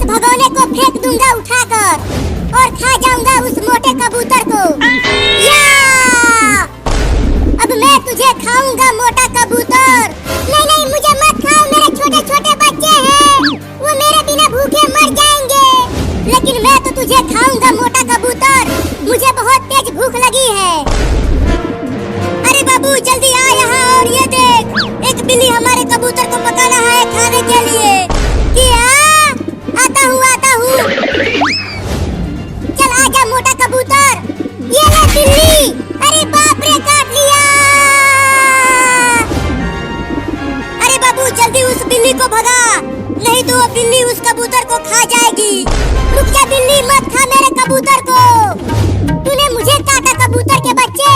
भगोने को फेंक दूंगा उठाकर और खा जाऊंगा उस मोटे कबूतर को। या! अब मैं तुझे खाऊंगा मोटा कबूतर। नहीं नहीं, मुझे मत खाओ, मेरे छोटे छोटे बच्चे हैं, वो मेरे बिना भूखे मर जाएंगे। लेकिन मैं तो तुझे खाऊंगा मोटा कबूतर, मुझे बहुत तेज भूख लगी है। अरे बाबू जल्दी आ यहाँ और ये देख, एक बिल्ली हमारे कबूतर को पकाना है खाने के लिए। आता हूँ। चल आजा मोटा कबूतर, ये ले बिल्ली। अरे बाप रे, काट लिया। अरे बाबू जल्दी उस बिल्ली को भगा, नहीं तो वो बिल्ली उस कबूतर को खा जाएगी। रुक जा बिल्ली, मत खा मेरे कबूतर को। तूने मुझे काटा कबूतर के बच्चे,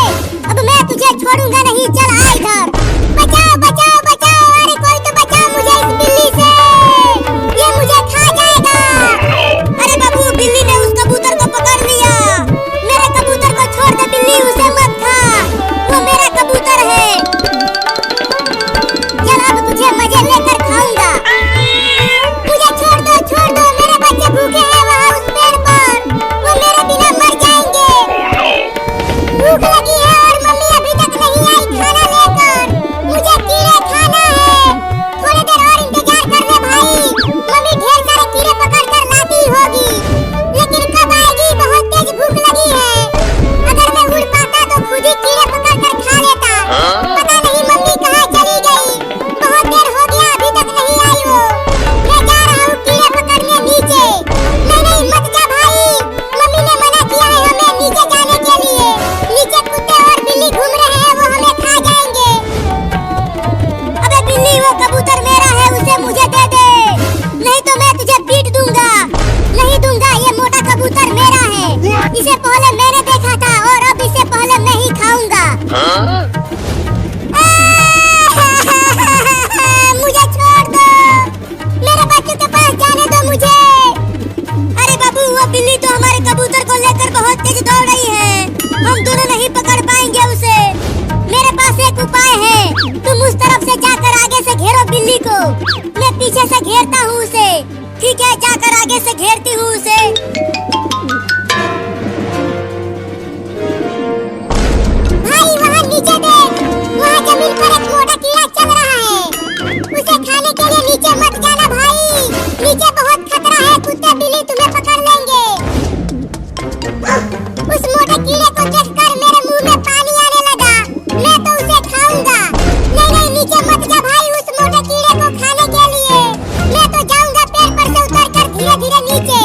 अब मैं तुझे छोड़ूंगा नहीं। चल आ इधर, बचाओ बचाओ बचाओ, अरे कोई तो बचाओ मुझे इस बिल्ली से, ये मुझे खा जाएगा। अरे बाबू बिल्ली ने उस कबूतर को पकड़ लिया, मेरे कबूतर को छोड़ दे बिल्ली, उसे मत खा, वो मेरा कबूतर है। चल अब तुझे मजे लेकर खाऊंगा। मुझे छोड़ दो, मेरे बच्चे भूखे हैं वहाँ उस पेड़ पर, वो मेरे बिना मर जाएंगे। भूख लगी है और मम्मी अभी तक नहीं आई खाना लेकर, मुझे कीड़े खाना है। थोड़ी देर और इंतजार कर ले भाई, मम्मी ढेर सारे कीड़े पकड़ कर लाती होगी, लेकिन कब आएगी, बहुत तेज भूख लगी है। अगर मैं उड़ पाता तो खुद ही कीड़े पकड़ कर खा लेता। पता नहीं मम्मी कहाँ चली गई, बहुत देर हो गया अभी तक नहीं आई वो। मैं जा रहा हूँ कीड़े पकड़ने नीचे। नहीं नहीं मत जा भाई, मम्मी ने मना किया है हमें नीचे जाने के लिए, नीचे कुत्ते और बिल्ली घूम रहे हैं, वो हमें खा जाएंगे। अबे बिल्ली, वो कबूतर मेरा है, उसे मुझे दे दे, नहीं तो मैं तुझे पीट दूंगा। नहीं दूंगा, ये मोटा कबूतर मेरा है, इसे पहले मैंने देखा था और अब इसे पहले मैं ही खाऊंगा। मुझे छोड़ दो, मेरे बच्चों के पास जाने दो मुझे। अरे बाबू वो बिल्ली तो हमारे कबूतर को लेकर बहुत तेज दौड़ रही है, हम दोनों नहीं पकड़ पाएंगे उसे। मेरे पास एक उपाय है, तुम उस तरफ से जाकर आगे से घेरो बिल्ली को, मैं पीछे से घेरता हूँ उसे। ठीक है, जाकर आगे से घेरती हूँ उसे। भाई वहाँ नीचे देख, वहाँ जमीन पर एक मोटा कीड़ा चल रहा है, उसे खाने के लिए नीचे मत जाना भाई, नीचे बहुत खतरा है, कुत्ते बिल्ली तुम्हें पकड़ लेंगे। उस मोटे कीड़े को देखकर मेरे मुंह में पानी आने लगा, मैं तो उसे खाऊंगा। नहीं नहीं नीचे मत जा भाई उस मोटे कीड़े को खाने के लिए, मैं तो जाऊंगा पेड़ पर से उतरकर धीरे धीरे नीचे।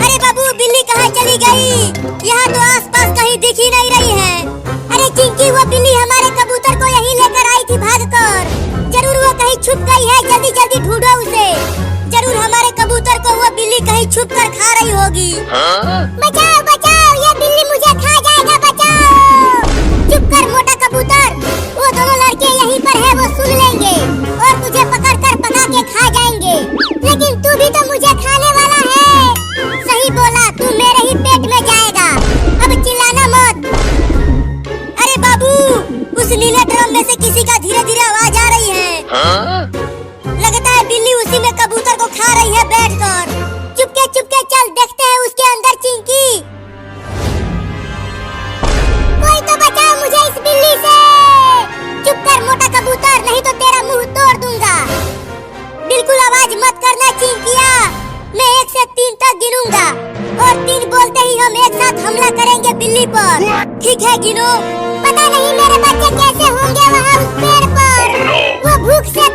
अरे बाबू बिल्ली कहाँ चली गई, यहाँ तो आसपास कहीं दिख ही नहीं रही है। अरे चिंकी, वो बिल्ली हमारे कबूतर को यहीं लेकर आई थी भागकर, जरूर वो कहीं छुप गई है, जल्दी जल्दी ढूंढो उसे, जरूर हमारे कबूतर को वो बिल्ली कहीं छुप कर खा रही होगी। बचाओ बचाओ, ये बिल्ली मुझे खा जाएगा, बचाओ। चुप कर मोटा कबूतर, वो दोनों लड़के यहीं पर है, वो सुन लेंगे और तुझे पकड़ कर पका के खा जाएंगे। लेकिन तू भी तो मुझे खाने वाला है। सही बोला, तू मेरे ही पेट में जाएगा, अब चिल्लाना मत। अरे बाबू उस नीले ड्रम में से किसी का धीरे धीरे आवाज आ रही है। लगता है बिल्ली उसी में कबूतर को खा रही है बैठकर। चुपके चल देखते हैं उसके अंदर चिंकी। कोई तो बचाओ मुझे इस बिल्ली से। चुप कर मोटा कबूतर, नहीं तो तेरा मुंह तोड़ दूंगा। बिल्कुल आवाज मत करना चिंकिया, मैं 1 से 3 तक गिनूंगा और 3 बोलते ही हम एक साथ हमला करेंगे बिल्ली पर। ठीक है, गिनो। पता नहीं मेरे बच्चे कैसे होंगे वहाँ उस पेड़ पर, वो भूख से